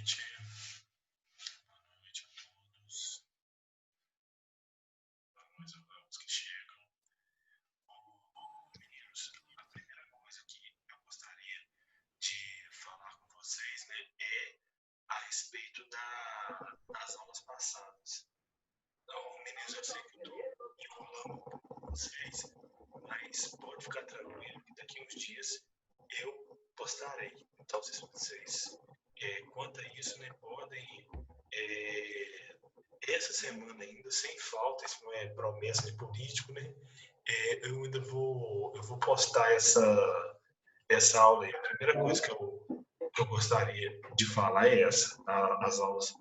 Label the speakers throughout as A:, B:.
A: noite. Boa noite a todos. Vamos aos que chegam. Meninos, a primeira coisa que eu gostaria de falar com vocês, né, é a respeito das aulas passadas. Então, meninos, eu sei que eu estou enrolando um pouco com vocês, mas pode ficar tranquilo que daqui a uns dias eu postarei. Então, vocês, quanto a isso, né, podem, essa semana ainda, sem falta, isso não é promessa de político, né, eu ainda eu vou postar essa aula aí. A primeira coisa que eu gostaria de falar é essa, as aulas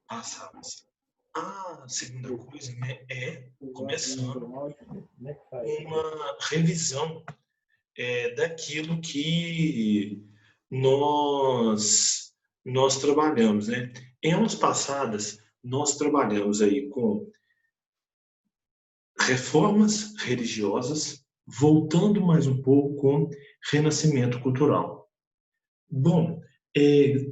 A: passadas. A segunda coisa, né, é começando uma revisão daquilo que nós trabalhamos, né? Em aulas passadas, nós trabalhamos aí com reformas religiosas, voltando mais um pouco com renascimento cultural. Bom,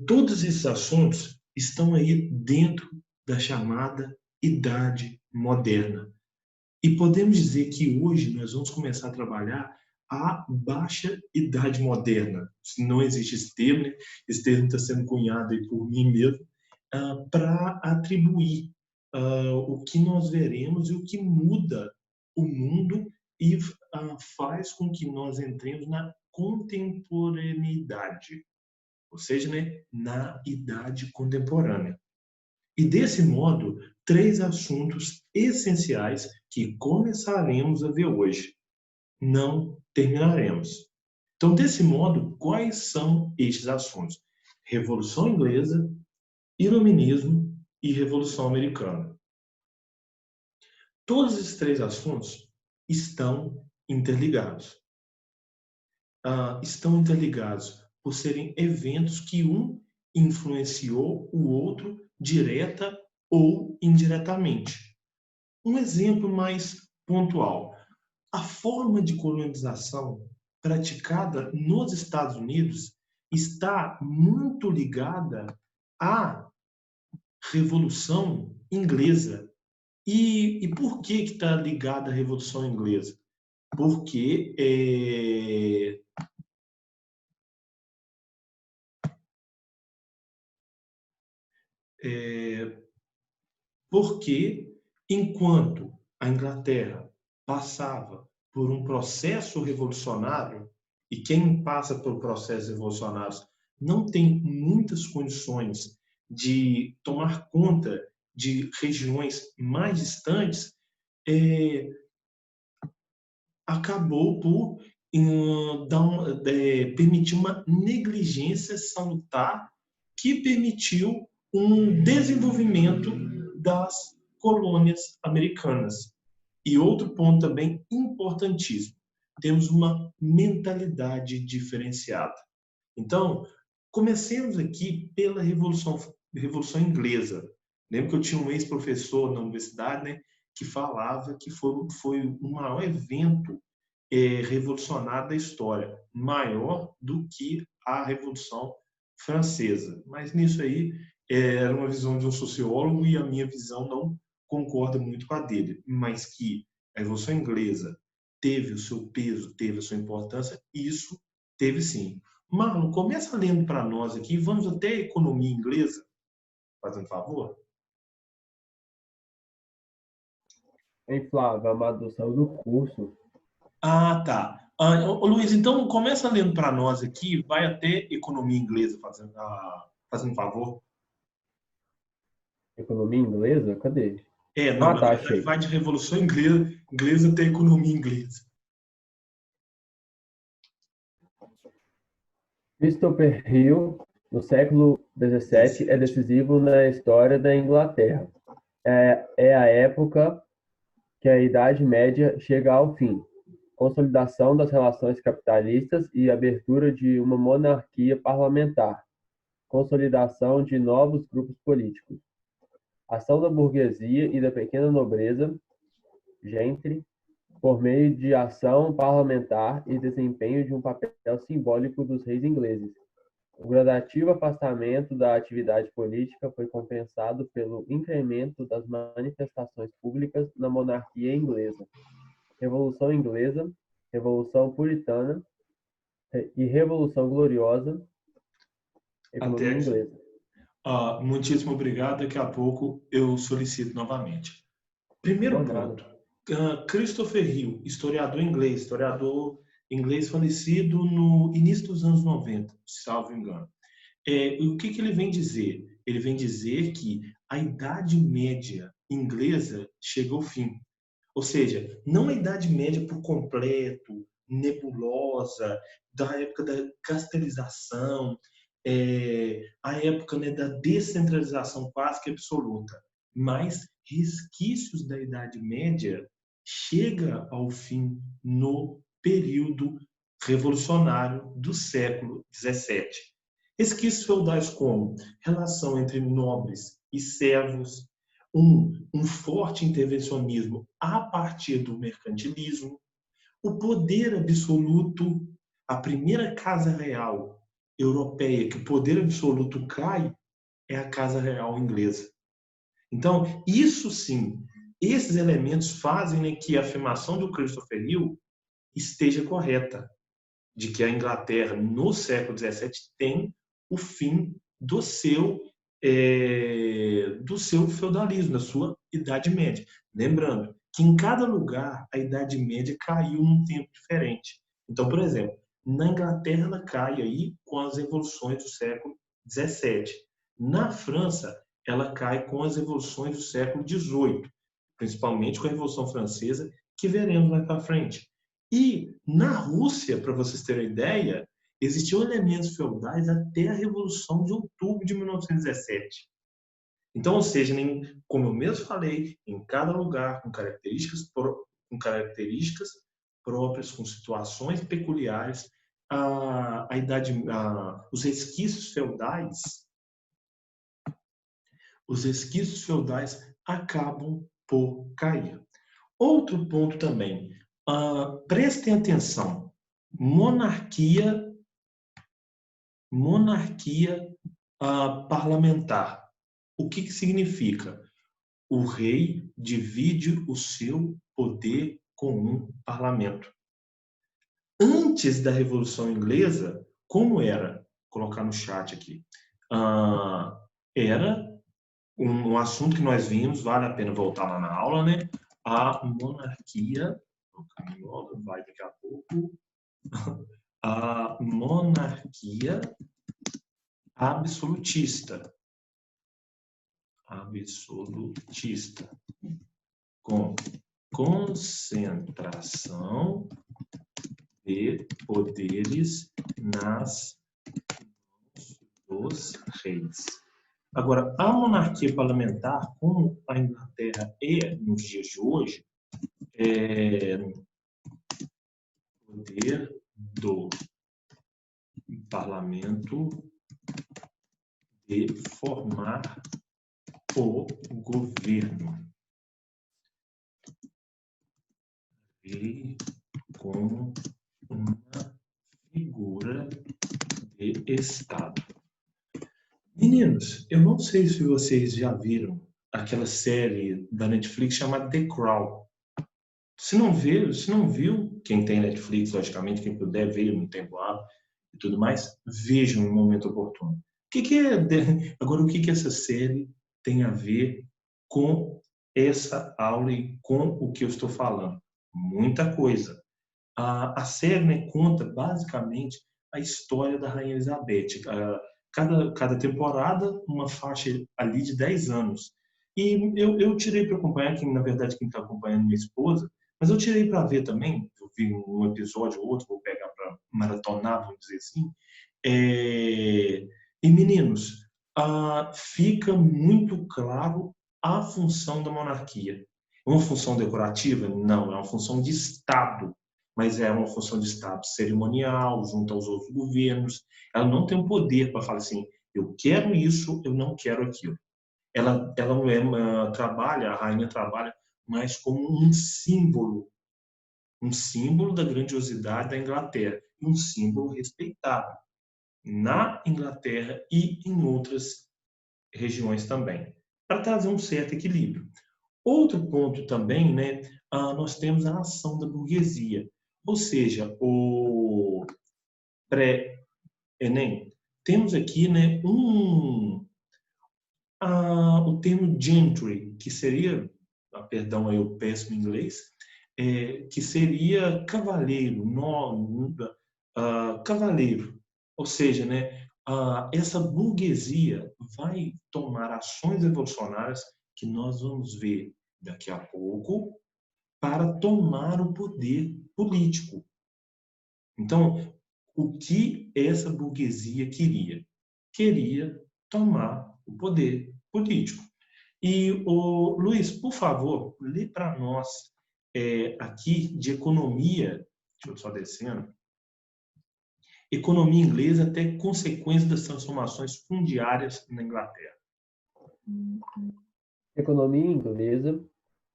A: todos esses assuntos estão aí dentro da chamada Idade Moderna. E podemos dizer que hoje nós vamos começar a trabalhar a baixa idade moderna. Não existe esse termo, né? Esse termo está sendo cunhado aí por mim mesmo, para atribuir o que nós veremos e o que muda o mundo e faz com que nós entremos na contemporaneidade, ou seja, né, na idade contemporânea. E desse modo, 3 assuntos essenciais que começaremos a ver hoje. Não terminaremos. Então, desse modo, quais são estes assuntos? Revolução Inglesa, Iluminismo e Revolução Americana. Todos esses 3 assuntos estão interligados. Estão interligados por serem eventos que um influenciou o outro direta ou indiretamente. Um exemplo mais pontual: a forma de colonização praticada nos Estados Unidos está muito ligada à Revolução Inglesa. E por que está ligada à Revolução Inglesa? Porque porque enquanto a Inglaterra passava por um processo revolucionário, e quem passa por processos revolucionários não tem muitas condições de tomar conta de regiões mais distantes, acabou por permitir uma negligência salutar que permitiu um desenvolvimento das colônias americanas. E outro ponto também importantíssimo: temos uma mentalidade diferenciada. Então, comecemos aqui pela Revolução Inglesa. Lembro que eu tinha um ex-professor na universidade, né, que falava que foi o maior evento revolucionário da história, maior do que a Revolução Francesa. Mas nisso aí era uma visão de um sociólogo e a minha visão não concorda muito com a dele. Mas que a Revolução Inglesa teve o seu peso, teve a sua importância, isso teve sim. Marlon, começa lendo para nós aqui, vamos até a economia inglesa, fazendo favor.
B: Hein, Flávio, Amador saiu do curso.
A: Ah, tá. Luiz, então começa lendo para nós aqui, vai até economia inglesa, fazendo favor.
B: Economia inglesa? Cadê?
A: Não, na
B: Tá,
A: verdade
B: achei.
A: vai de Revolução Inglesa até economia inglesa.
B: Christopher Hill, no século XVII, é decisivo na história da Inglaterra. É a época que a Idade Média chega ao fim. Consolidação das relações capitalistas e abertura de uma monarquia parlamentar. Consolidação de novos grupos políticos. Ação da burguesia e da pequena nobreza, gentry, por meio de ação parlamentar e desempenho de um papel simbólico dos reis ingleses. O gradativo afastamento da atividade política foi compensado pelo incremento das manifestações públicas na monarquia inglesa. Revolução Inglesa, Revolução Puritana e Revolução Gloriosa,
A: Até
B: Economia
A: aqui.
B: Inglesa.
A: Muitíssimo obrigado. Daqui a pouco eu solicito novamente. Primeiro
B: Por
A: ponto.
B: nada.
A: Christopher Hill, historiador inglês falecido no início dos anos 90, salvo engano. O que ele vem dizer? Ele vem dizer que a Idade Média inglesa chega ao fim. Ou seja, não a Idade Média por completo, nebulosa, da época da castelização, a época, né, da descentralização quase que absoluta, mas resquícios da Idade Média chega ao fim no período revolucionário do século XVII. Resquícios feudais como relação entre nobres e servos, um forte intervencionismo a partir do mercantilismo, o poder absoluto, a primeira casa real europeia que o poder absoluto cai é a casa real inglesa. Então, isso sim, esses elementos fazem, né, que a afirmação do Christopher Hill esteja correta, de que a Inglaterra, no século XVII, tem o fim do seu feudalismo, da sua Idade Média. Lembrando que em cada lugar a Idade Média caiu num tempo diferente. Então, por exemplo, na Inglaterra ela cai aí com as revoluções do século XVII. Na França, ela cai com as revoluções do século XVIII, principalmente com a Revolução Francesa, que veremos mais para frente. E na Rússia, para vocês terem ideia, existiam elementos feudais até a Revolução de Outubro de 1917. Então, ou seja, como eu mesmo falei, em cada lugar com características próprias, com situações peculiares, os resquícios feudais acabam por cair. Outro ponto também, prestem atenção, monarquia parlamentar. O que significa? O rei divide o seu poder com um parlamento. Antes da Revolução Inglesa, como era? Vou colocar no chat aqui. Era um assunto que nós vimos, vale a pena voltar lá na aula, né? A monarquia, vai daqui a pouco, a monarquia absolutista, com concentração de poderes nas mãos dos reis. Agora, a monarquia parlamentar, como a Inglaterra é nos dias de hoje, poder do parlamento de formar o governo e como uma figura de Estado. Meninos, eu não sei se vocês já viram aquela série da Netflix chamada The Crown. Se não viu, quem tem Netflix, logicamente, quem puder ver no tempo hábil e tudo mais, vejam no momento oportuno. Agora, o que essa série tem a ver com essa aula e com o que eu estou falando? Muita coisa. A série, né, conta basicamente a história da Rainha Elizabeth. Cada temporada, uma faixa ali de 10 anos. E eu tirei para acompanhar, que na verdade quem está acompanhando é minha esposa, mas eu tirei para ver também, eu vi um episódio ou outro, vou pegar para maratonar, vamos dizer assim. E meninos, fica muito claro a função da monarquia. É uma função decorativa? Não, é uma função de Estado, mas é uma função de Estado cerimonial, junto aos outros governos. Ela não tem o poder para falar assim, eu quero isso, eu não quero aquilo. Ela não é a rainha trabalha mais como um símbolo da grandiosidade da Inglaterra, um símbolo respeitável. na Inglaterra e em outras regiões também, para trazer um certo equilíbrio. Outro ponto também, né, nós temos a ação da burguesia, ou seja, o pré-ENEM. Temos aqui, né, o termo gentry, que seria, perdão aí o péssimo inglês, que seria cavaleiro, cavaleiro. Ou seja, né, essa burguesia vai tomar ações revolucionárias que nós vamos ver daqui a pouco para tomar o poder político. Então, o que essa burguesia queria? Queria tomar o poder político. E, Luiz, por favor, lê para nós aqui de economia, deixa eu só descendo, economia inglesa até consequências das transformações fundiárias na Inglaterra.
B: Economia inglesa,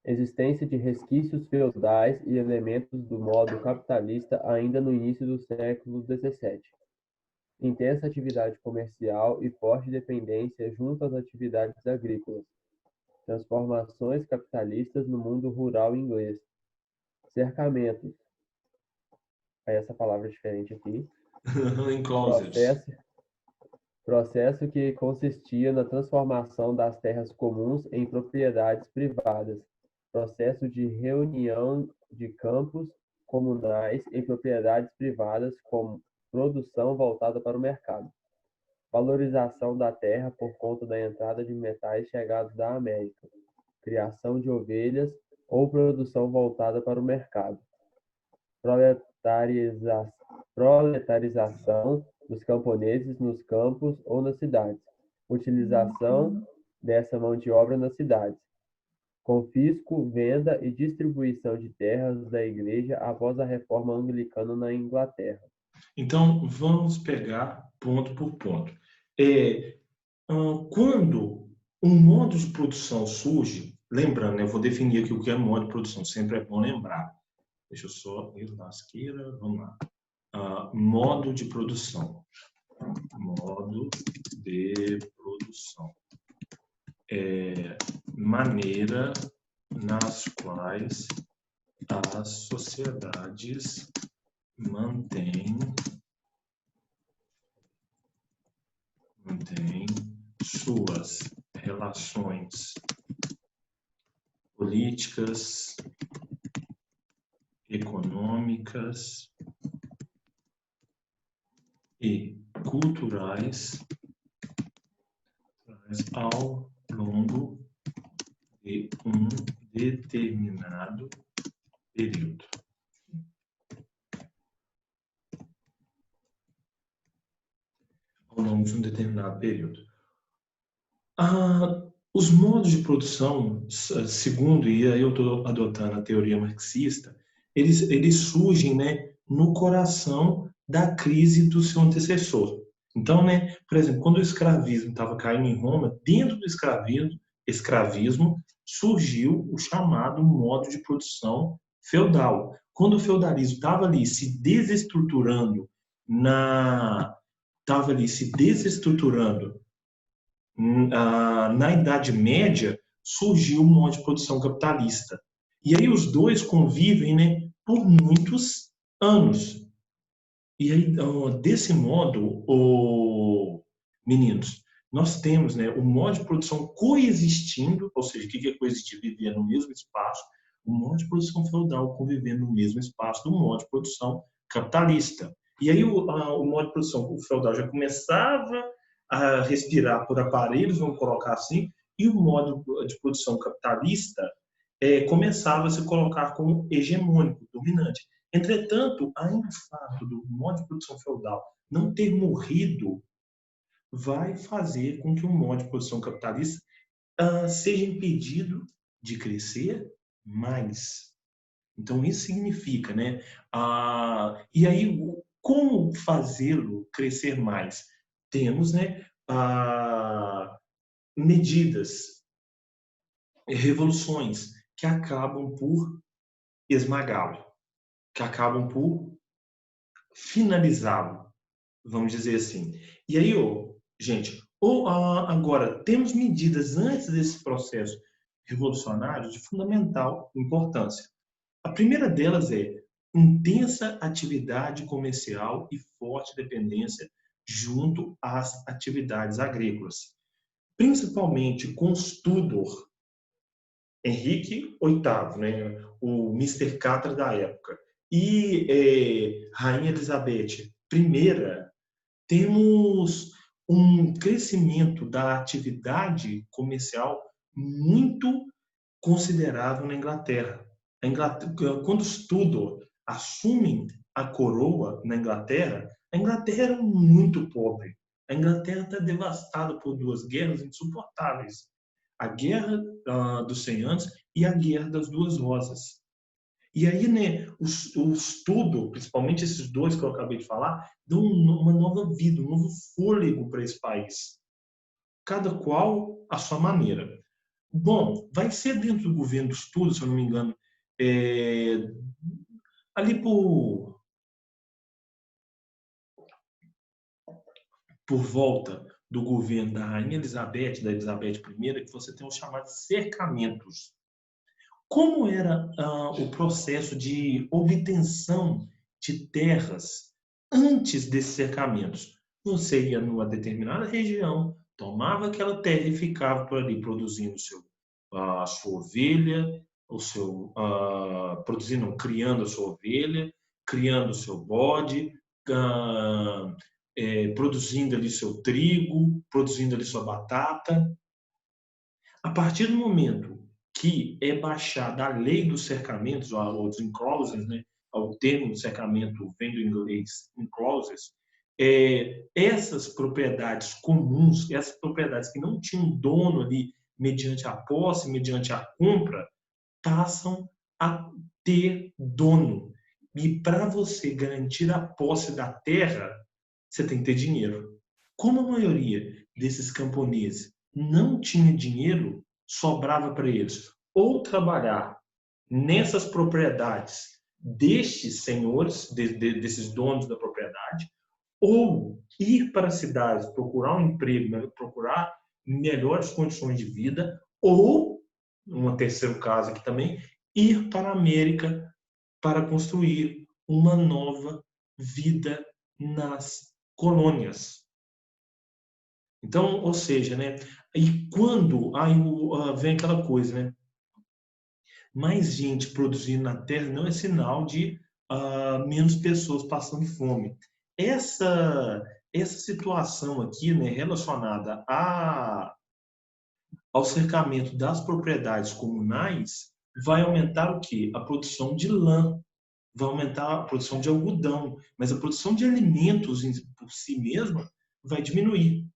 B: existência de resquícios feudais e elementos do modo capitalista ainda no início do século XVII. Intensa atividade comercial e forte dependência junto às atividades agrícolas. Transformações capitalistas no mundo rural inglês. Cercamentos. Aí essa palavra é diferente aqui. Processo que consistia na transformação das terras comuns em propriedades privadas. Processo de reunião de campos comunais em propriedades privadas com produção voltada para o mercado. Valorização da terra por conta da entrada de metais chegados da América. Criação de ovelhas ou produção voltada para o mercado. Proletarização dos camponeses nos campos ou nas cidades. Utilização dessa mão de obra nas cidades. Confisco, venda e distribuição de terras da Igreja após a reforma anglicana na Inglaterra.
A: Então, vamos pegar ponto por ponto. Quando um modo de produção surge, lembrando, eu vou definir aqui o que é modo de produção, sempre é bom lembrar. Deixa eu só ir na esquerda, vamos lá. Modo de produção. Modo de produção. Maneira nas quais as sociedades mantêm suas relações políticas, econômicas e culturais ao longo de um determinado período. Ao longo de um determinado período. Os modos de produção, segundo, e aí eu estou adotando a teoria marxista, eles surgem, né, no coração da crise do seu antecessor. Então, né, por exemplo, quando o escravismo estava caindo em Roma, dentro do escravismo surgiu o chamado modo de produção feudal. Quando o feudalismo estava ali se desestruturando na Idade Média, surgiu um modo de produção capitalista. E aí os dois convivem, né, por muitos anos. E aí, desse modo, meninos, nós temos, né, o modo de produção coexistindo, ou seja, o que é coexistir? Viver no mesmo espaço, o modo de produção feudal convivendo no mesmo espaço do modo de produção capitalista. E aí o modo de produção feudal já começava a respirar por aparelhos, vamos colocar assim, e o modo de produção capitalista começava a se colocar como hegemônico, dominante. Entretanto, ainda o fato do modo de produção feudal não ter morrido vai fazer com que o modo de produção capitalista seja impedido de crescer mais. Então, isso significa, né? E aí, como fazê-lo crescer mais? Temos, né, medidas, revoluções que acabam por esmagá-lo, que acabam por finalizá-lo. vamos dizer assim. E aí, gente, agora, temos medidas antes desse processo revolucionário de fundamental importância. A primeira delas é intensa atividade comercial e forte dependência junto às atividades agrícolas, principalmente com os Tudor, Henrique VIII, né, o Mister Catra da época, e Rainha Elizabeth I, temos um crescimento da atividade comercial muito considerável na Inglaterra. Quando os Tudor assumem a coroa na Inglaterra, a Inglaterra era muito pobre. A Inglaterra está devastada por duas guerras insuportáveis. A Guerra dos 100 Anos e a Guerra das Duas Rosas. E aí, né, os Tudor, principalmente esses dois que eu acabei de falar, dão uma nova vida, um novo fôlego para esse país. Cada qual à sua maneira. Bom, vai ser dentro do governo dos Tudor, se eu não me engano, é, ali por volta do governo da Rainha Elizabeth, da Elizabeth I, que você tem os chamados cercamentos. Como era o processo de obtenção de terras antes desses cercamentos? Você ia numa determinada região, tomava aquela terra e ficava por ali produzindo a sua ovelha, criando a sua ovelha, criando o seu bode, produzindo ali seu trigo, produzindo ali sua batata. A partir do momento que é baixada a lei dos cercamentos, ou dos enclosures, né? O termo cercamento vem do inglês enclosures, essas propriedades comuns, essas propriedades que não tinham dono ali mediante a posse, mediante a compra, passam a ter dono. E para você garantir a posse da terra, você tem que ter dinheiro. Como a maioria desses camponeses não tinha dinheiro, sobrava para eles ou trabalhar nessas propriedades destes senhores, desses donos da propriedade, ou ir para as cidades, procurar um emprego, procurar melhores condições de vida, ou, um terceiro caso aqui também, ir para a América para construir uma nova vida nas colônias. Então, ou seja, né? E quando aí vem aquela coisa, né? Mais gente produzindo na Terra não é sinal de menos pessoas passando fome. Essa situação aqui, né, relacionada ao cercamento das propriedades comunais, vai aumentar o quê? A produção de lã, vai aumentar a produção de algodão, mas a produção de alimentos por si mesma vai diminuir.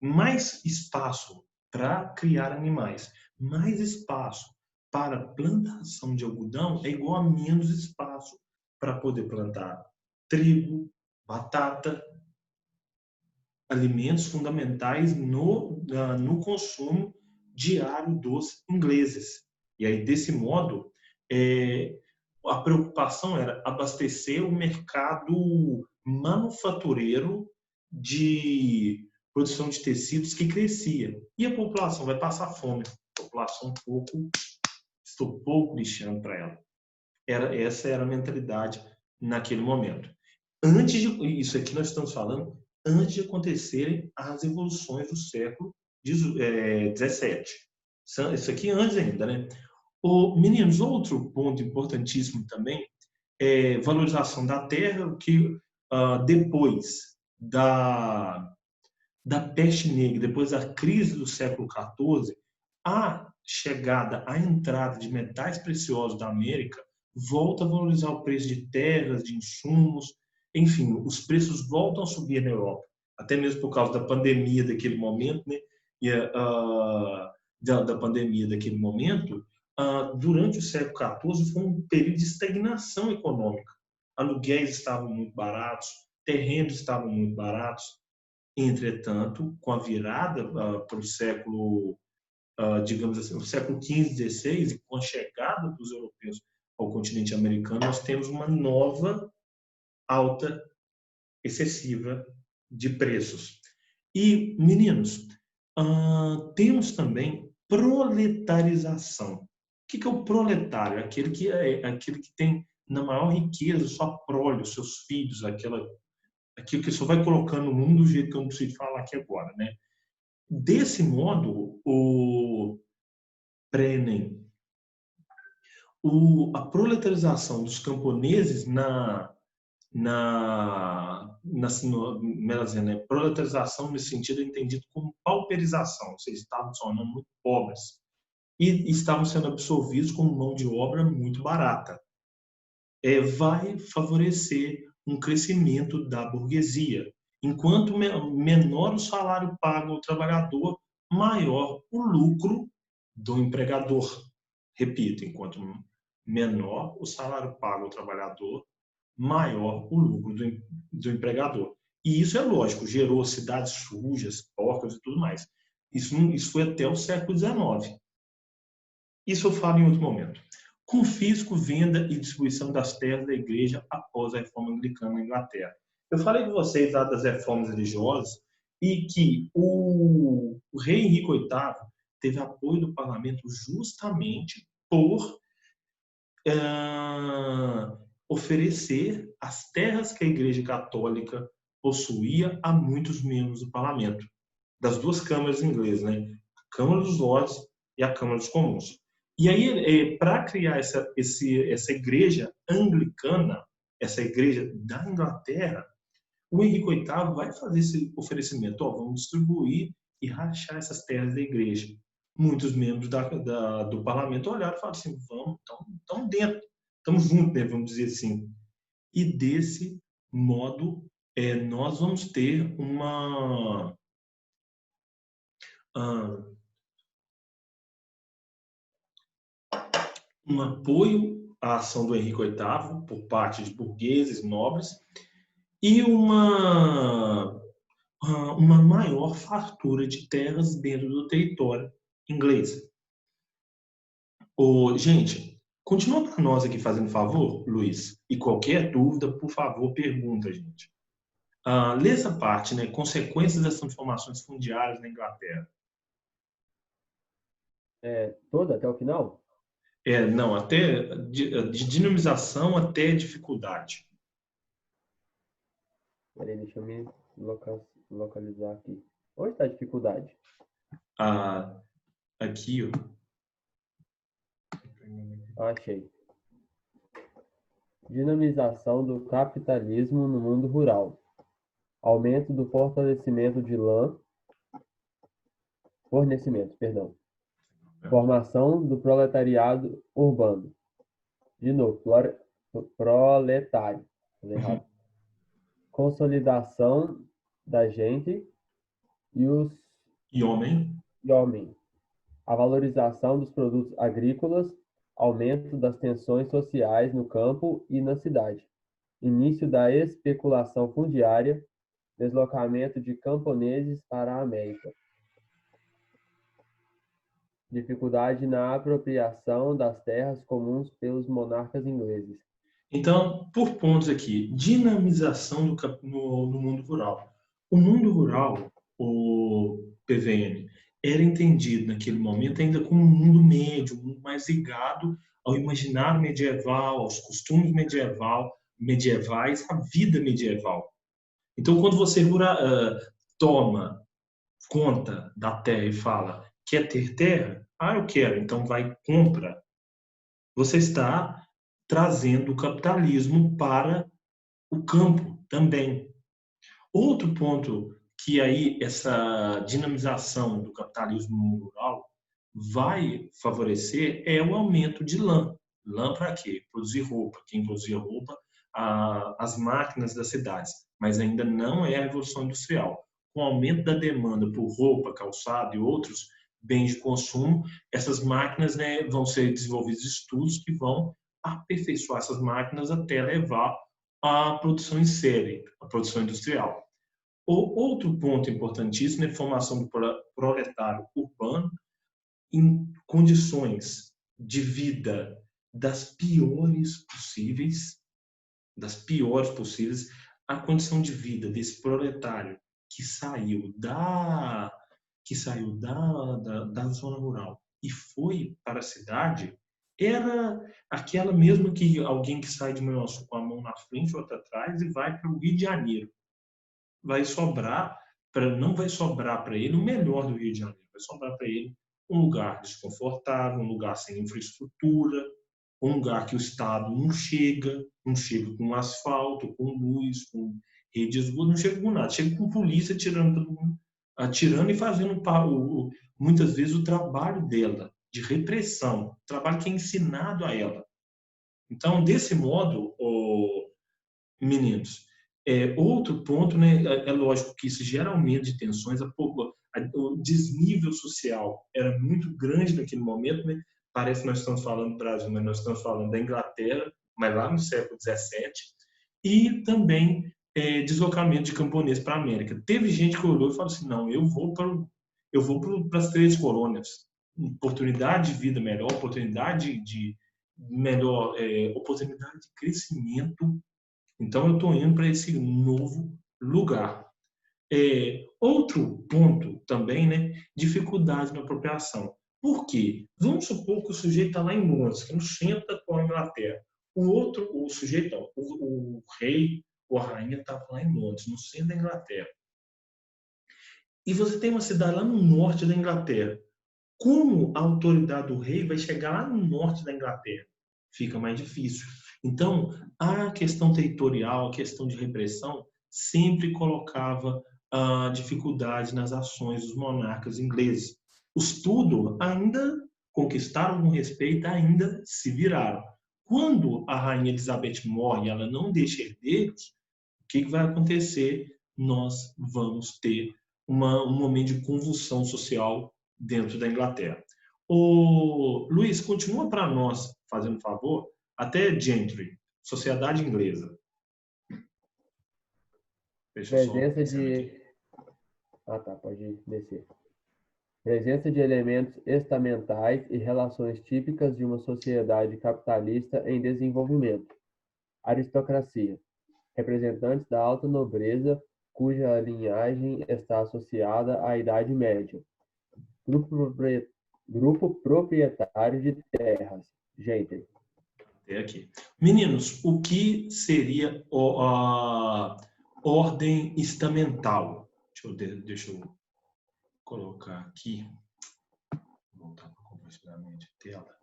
A: Mais espaço para criar animais, mais espaço para plantação de algodão é igual a menos espaço para poder plantar trigo, batata, alimentos fundamentais no consumo diário dos ingleses. E aí, desse modo, a preocupação era abastecer o mercado manufatureiro de produção de tecidos que crescia. E a população vai passar fome. A população estou pouco lixando para ela. Essa era a mentalidade naquele momento. Isso aqui nós estamos falando antes de acontecerem as evoluções do século XVII. Isso aqui antes ainda, né? Meninos, outro ponto importantíssimo também é valorização da terra, que depois da peste negra, depois da crise do século XIV, a chegada, a entrada de metais preciosos da América volta a valorizar o preço de terras, de insumos, enfim, os preços voltam a subir na Europa, até mesmo por causa da pandemia daquele momento, né? E da pandemia daquele momento, durante o século XIV foi um período de estagnação econômica. Aluguéis estavam muito baratos, terrenos estavam muito baratos. Entretanto, com a virada para o século, digamos assim, o século XV, XVI, e com a chegada dos europeus ao continente americano, nós temos uma nova alta excessiva de preços. E, meninos, temos também proletarização. O que é o proletário? Aquele que tem na maior riqueza sua prole, os seus filhos, aquilo que só vai colocando no mundo do jeito que eu não preciso falar aqui agora, né? Desse modo, o Brené, a proletarização dos camponeses melhor dizendo, né, proletarização nesse sentido é entendido como pauperização, ou seja, estavam se tornando muito pobres e estavam sendo absorvidos com mão de obra muito barata. Vai favorecer um crescimento da burguesia. Enquanto menor o salário pago ao trabalhador, maior o lucro do empregador. Repito, enquanto menor o salário pago ao trabalhador, maior o lucro do empregador. E isso é lógico, gerou cidades sujas, porcas e tudo mais. Isso foi até o século XIX. Isso eu falo em outro momento. Confisco, venda e distribuição das terras da igreja após a reforma anglicana na Inglaterra. Eu falei com vocês lá das reformas religiosas e que o rei Henrique VIII teve apoio do parlamento justamente por oferecer as terras que a Igreja Católica possuía a muitos membros do parlamento, das duas câmaras inglesas, né? A Câmara dos Lordes e a Câmara dos Comuns. E aí, para criar essa igreja anglicana, essa igreja da Inglaterra, o Henrique VIII vai fazer esse oferecimento, vamos distribuir e rachar essas terras da igreja. Muitos membros do parlamento olharam e falaram assim, vamos, estamos dentro, estamos juntos, né, vamos dizer assim. E desse modo, nós vamos ter um apoio à ação do Henrique VIII por parte de burgueses, nobres, e uma maior fartura de terras dentro do território inglês. Gente, continua para nós aqui fazendo favor, Luiz, e qualquer dúvida, por favor, pergunta, gente. Lê essa parte, né? Consequências das transformações fundiárias na Inglaterra.
B: Toda até o final?
A: Não, até de dinamização até dificuldade.
B: Peraí, deixa eu me localizar aqui. Onde está a dificuldade?
A: Aqui, ó.
B: Achei. Dinamização do capitalismo no mundo rural. Aumento do fornecimento de lã. Formação do proletariado urbano. De novo, proletário. Errado. Consolidação da gente
A: e homem.
B: A valorização dos produtos agrícolas, aumento das tensões sociais no campo e na cidade, início da especulação fundiária, deslocamento de camponeses para a América, dificuldade na apropriação das terras comuns pelos monarcas ingleses.
A: Então, por pontos aqui, dinamização no mundo rural. O mundo rural, o PVN, era entendido naquele momento ainda como um mundo médio, um mundo mais ligado ao imaginário medieval, aos costumes medievais, à vida medieval. Então, quando você toma conta da terra e fala, quer ter terra? Eu quero, então vai, compra. Você está trazendo o capitalismo para o campo também. Outro ponto que aí essa dinamização do capitalismo no mundo rural vai favorecer é o aumento de lã. Lã para quê? Produzir roupa. Quem produzia roupa? As máquinas das cidades. Mas ainda não é a revolução industrial. Com o aumento da demanda por roupa, calçado e outros bens de consumo, essas máquinas, né, vão ser desenvolvidos estudos que vão aperfeiçoar essas máquinas até levar à produção em série, à produção industrial. Outro ponto importantíssimo é a formação do proletário urbano em condições de vida das piores possíveis, a condição de vida desse proletário que saiu da zona rural e foi para a cidade era aquela mesma que alguém que sai de Manhuaçu com a mão na frente e outra atrás e vai para o Rio de Janeiro. Não vai sobrar para ele o melhor do Rio de Janeiro, vai sobrar para ele um lugar desconfortável, um lugar sem infraestrutura, um lugar que o Estado não chega com asfalto, com luz, com redes, não chega com nada, chega com polícia atirando e fazendo muitas vezes o trabalho dela, de repressão, o trabalho que é ensinado a ela. Então, desse modo, meninos, outro ponto, né, é lógico que isso gera aumento de tensões, o desnível social era muito grande naquele momento, né? Parece que nós estamos falando do Brasil, mas nós estamos falando da Inglaterra, mas lá no século XVII, e também deslocamento de camponês para a América. Teve gente que olhou e falou assim, não, eu vou para as 13 colônias, oportunidade de vida melhor, oportunidade de oportunidade de crescimento. Então, eu estou indo para esse novo lugar. Outro ponto também, né? Dificuldade na apropriação. Por quê? Vamos supor que o sujeito está lá em Londres, que é no centro da Inglaterra. O sujeito, não, o rei ou a rainha estava lá em Londres, no centro da Inglaterra. E você tem uma cidade lá no norte da Inglaterra. Como a autoridade do rei vai chegar lá no norte da Inglaterra? Fica mais difícil. Então, a questão territorial, a questão de repressão, sempre colocava dificuldade nas ações dos monarcas ingleses. Os Tudor ainda conquistaram algum respeito, ainda se viraram. Quando a rainha Elizabeth morre e ela não deixa herdeiros, o que vai acontecer? Nós vamos ter um momento de convulsão social dentro da Inglaterra. Luiz, continua para nós, fazendo favor, até Gentry, Sociedade Inglesa. Deixa eu só aqui.
B: Ah, tá, pode descer. Presença de elementos estamentais e relações típicas de uma sociedade capitalista em desenvolvimento. Aristocracia. Representantes da alta nobreza, cuja linhagem está associada à Idade Média. Grupo proprietário de terras. Gente.
A: Até aqui. Meninos, o que seria a ordem estamental? Deixa eu colocar aqui. Vou voltar para compartilhamento de tela.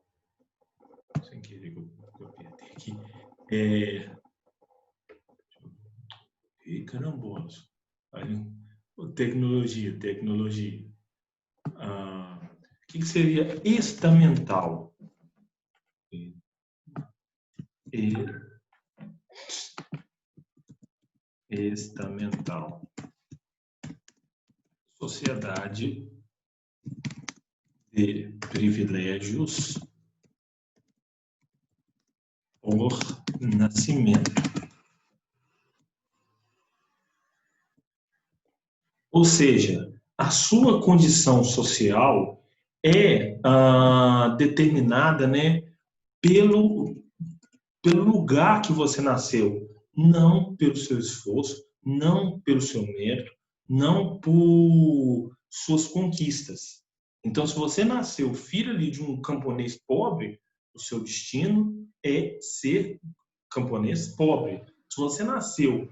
A: Sem querer que eu apertei aqui. Carambolas. Tecnologia. O que seria estamental? Estamental. Sociedade de privilégios por nascimento. Ou seja, a sua condição social é determinada, né, pelo lugar que você nasceu, não pelo seu esforço, não pelo seu mérito, não por suas conquistas. Então, se você nasceu filho ali de um camponês pobre, o seu destino é ser camponês pobre. Se você nasceu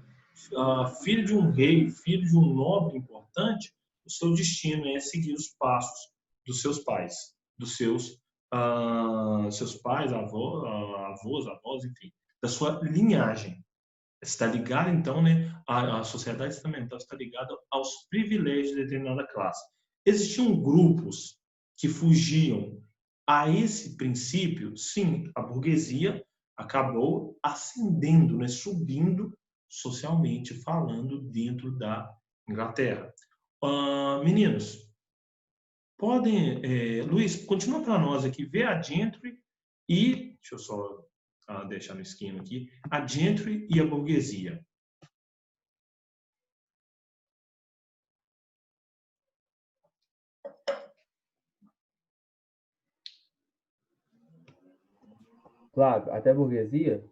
A: filho de um rei, filho de um nobre importante, o seu destino é seguir os passos dos seus pais, dos seus pais, avós, enfim, da sua linhagem. Está ligado, então, né, a sociedade estamental está ligada aos privilégios de determinada classe. Existiam grupos que fugiam a esse princípio? Sim, a burguesia acabou ascendendo, né, subindo socialmente falando dentro da Inglaterra. Meninos, podem... Luiz, continua para nós aqui, vê a Gentry e... Deixa eu só deixar no esquema aqui. A Gentry e a burguesia.
B: Claro, até a burguesia?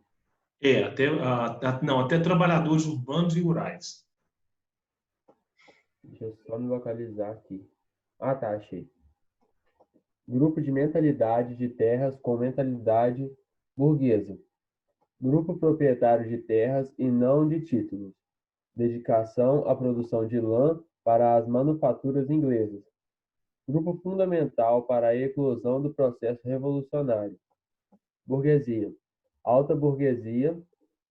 A: Até trabalhadores urbanos e rurais.
B: Deixa eu só me localizar aqui. Ah, tá, achei. Grupo de mentalidade de terras com mentalidade burguesa. Grupo proprietário de terras e não de títulos. Dedicação à produção de lã para as manufaturas inglesas. Grupo fundamental para a eclosão do processo revolucionário. Burguesia. Alta burguesia,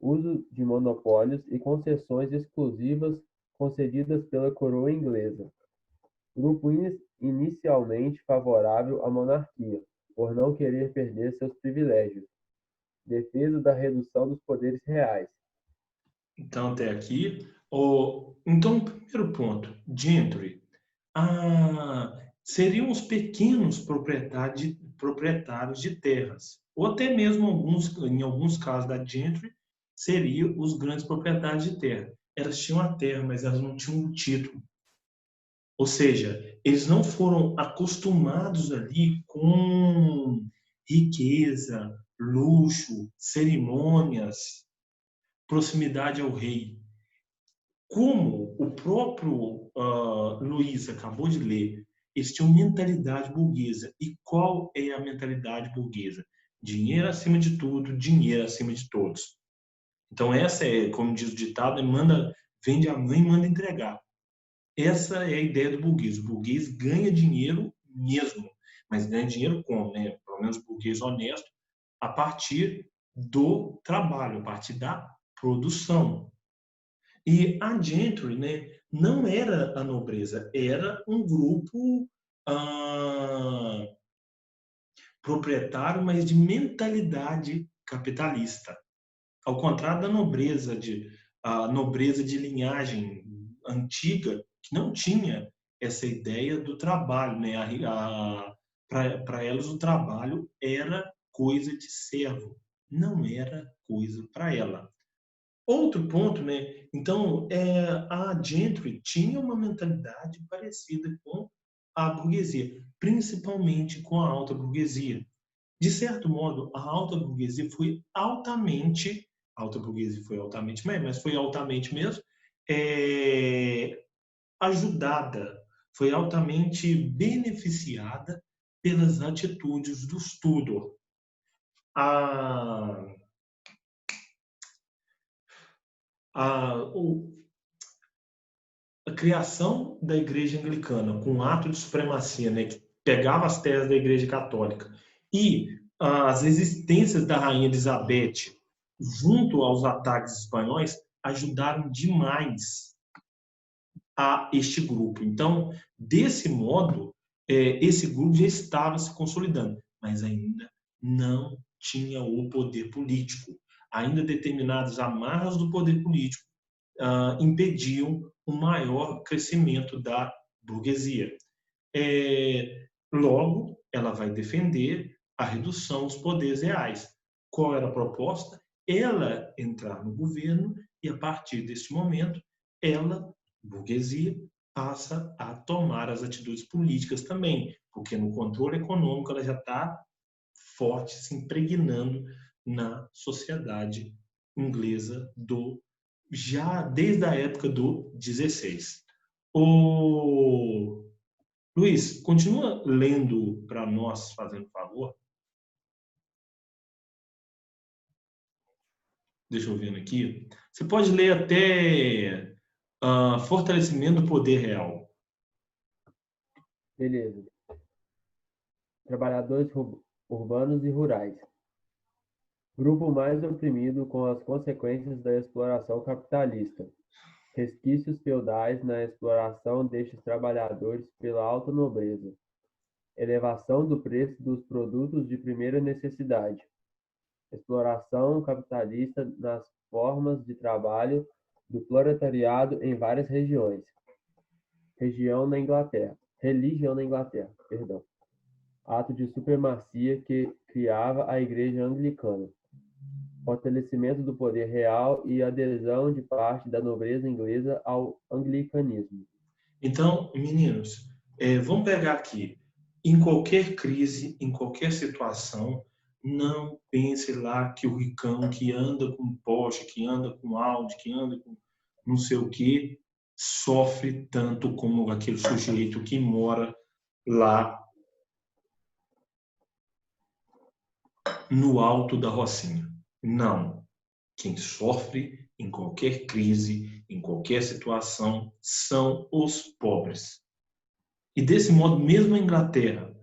B: uso de monopólios e concessões exclusivas concedidas pela coroa inglesa. Grupo inicialmente favorável à monarquia, por não querer perder seus privilégios. Defesa da redução dos poderes reais.
A: Então, até aqui. Então, primeiro ponto, gentry. Seriam os pequenos proprietários de terras, ou até mesmo em alguns casos da gentry, seriam os grandes proprietários de terra. Elas tinham a terra, mas elas não tinham o título. Ou seja, eles não foram acostumados ali com riqueza, luxo, cerimônias, proximidade ao rei. Como o próprio Luiz acabou de ler, eles tinham mentalidade burguesa. E qual é a mentalidade burguesa? Dinheiro acima de tudo, dinheiro acima de todos. Então essa é, como diz o ditado, vende a mãe e manda entregar. Essa é a ideia do burguês. O burguês ganha dinheiro mesmo, mas ganha dinheiro como, né? Pelo menos o burguês honesto, a partir do trabalho, a partir da produção. E a gentry, né, não era a nobreza, era um grupo proprietário, mas de mentalidade capitalista. Ao contrário da a nobreza de linhagem antiga, que não tinha essa ideia do trabalho, né? Para elas o trabalho era coisa de servo, não era coisa para ela. Outro ponto, né? Então, a gentry tinha uma mentalidade parecida com a burguesia, principalmente com a alta burguesia. De certo modo, a alta burguesia foi altamente, mas foi altamente mesmo, ajudada, foi altamente beneficiada pelas atitudes dos Tudor. A, a criação da Igreja Anglicana, com um ato de supremacia, né, que pegava as terras da Igreja Católica, e as resistências da Rainha Elizabeth junto aos ataques espanhóis ajudaram demais a este grupo. Então, desse modo, esse grupo já estava se consolidando, mas ainda não tinha o poder político. Ainda determinadas amarras do poder político impediam o maior crescimento da burguesia. Logo, ela vai defender a redução dos poderes reais. Qual era a proposta? Ela entrar no governo e, a partir deste momento, ela, burguesia, passa a tomar as atitudes políticas também, porque no controle econômico ela já está forte, se impregnando na sociedade inglesa já desde a época do 16. O Luiz, continua lendo para nós, fazendo favor. Deixa eu ver aqui. Você pode ler até fortalecimento do poder real.
B: Beleza. Trabalhadores urbanos e rurais. Grupo mais oprimido com as consequências da exploração capitalista. Resquícios feudais na exploração destes trabalhadores pela alta nobreza. Elevação do preço dos produtos de primeira necessidade. Exploração capitalista nas formas de trabalho do proletariado em várias regiões. Religião na Inglaterra, perdão. Ato de supremacia que criava a Igreja Anglicana. Fortalecimento do poder real e adesão de parte da nobreza inglesa ao anglicanismo.
A: Então, meninos, vamos pegar aqui. Em qualquer crise, em qualquer situação, não pense lá que o ricão que anda com Porsche, que anda com Audi, que anda com não sei o quê, sofre tanto como aquele sujeito que mora lá no alto da Rocinha. Não. Quem sofre em qualquer crise, em qualquer situação, são os pobres. E desse modo, mesmo a Inglaterra,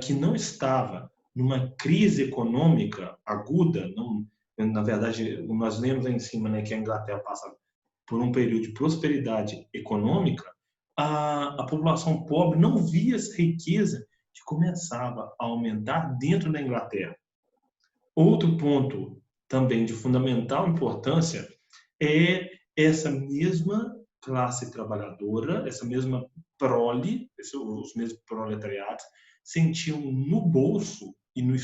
A: que não estava numa crise econômica aguda, na verdade, nós lemos aí em cima, né, que a Inglaterra passa por um período de prosperidade econômica, a população pobre não via essa riqueza que começava a aumentar dentro da Inglaterra. Outro ponto também de fundamental importância é essa mesma classe trabalhadora, essa mesma prole, os mesmos proletariados, sentiam no bolso e no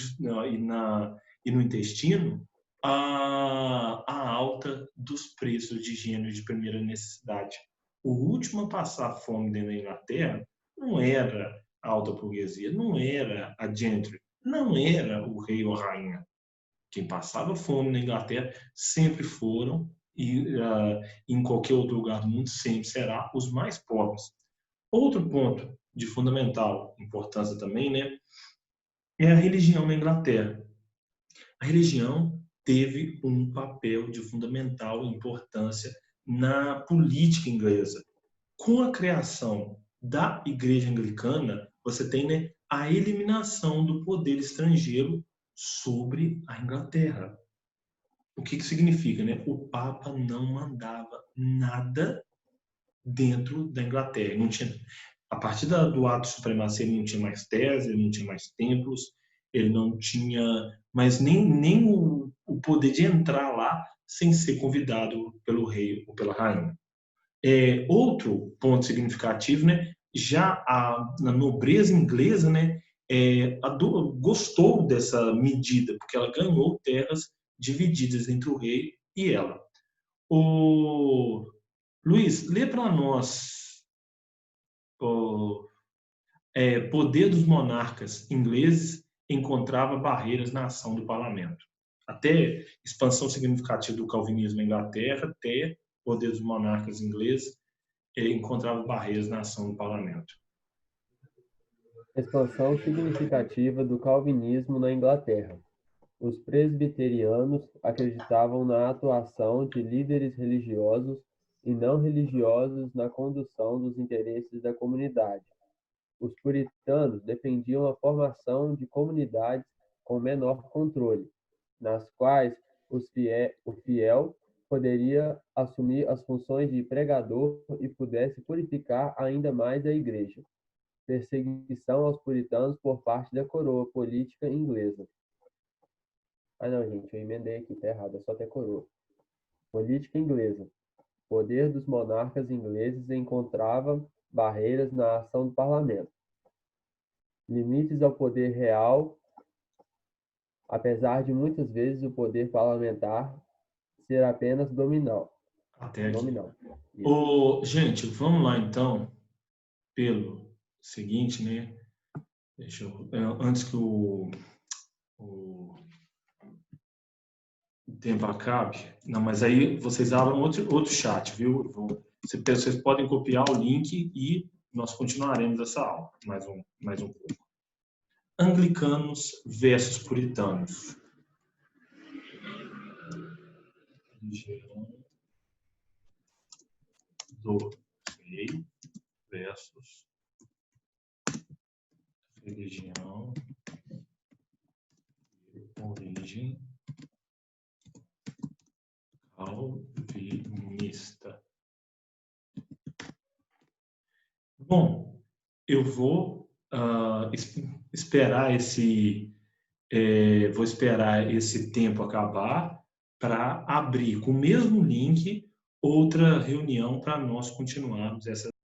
A: intestino a alta dos preços de gêneros de primeira necessidade. O último a passar fome dentro da Inglaterra não era a alta burguesia, não era a gentry, não era o rei ou a rainha. Quem passava fome na Inglaterra sempre foram, e em qualquer outro lugar do mundo sempre será, os mais pobres. Outro ponto de fundamental importância também, né, é a religião na Inglaterra. A religião teve um papel de fundamental importância na política inglesa. Com a criação da Igreja Anglicana, você tem, né, a eliminação do poder estrangeiro sobre a Inglaterra. O que significa, né? O Papa não mandava nada dentro da Inglaterra. Não tinha, a partir do ato de supremacia, ele não tinha mais tese, ele não tinha mais templos, ele não tinha mais nem o poder de entrar lá sem ser convidado pelo rei ou pela rainha. Outro ponto significativo, né? Já na nobreza inglesa, né? Gostou dessa medida, porque ela ganhou terras divididas entre o rei e ela. Luiz, lê para nós o poder dos monarcas ingleses encontrava barreiras na ação do parlamento. Até expansão significativa do calvinismo na Inglaterra, até poder dos monarcas ingleses encontrava barreiras na ação do parlamento.
B: Expansão significativa do calvinismo na Inglaterra. Os presbiterianos acreditavam na atuação de líderes religiosos e não religiosos na condução dos interesses da comunidade. Os puritanos defendiam a formação de comunidades com menor controle, nas quais o fiel poderia assumir as funções de pregador e pudesse purificar ainda mais a igreja. Perseguição aos puritanos por parte da coroa política inglesa. Ah, não, gente, eu emendei aqui, tá errado, é só até coroa. Política inglesa. Poder dos monarcas ingleses encontrava barreiras na ação do parlamento. Limites ao poder real, apesar de muitas vezes o poder parlamentar ser apenas nominal.
A: Até aqui. Gente, vamos lá então, pelo seguinte, né? Antes que o tempo acabe. Não, mas aí vocês abram outro chat, viu? Vocês podem copiar o link e nós continuaremos essa aula mais um pouco. Anglicanos versus puritanos. Religião do rei versus religião de origem calvinista. Bom, eu vou esperar esse tempo acabar para abrir com o mesmo link outra reunião para nós continuarmos essa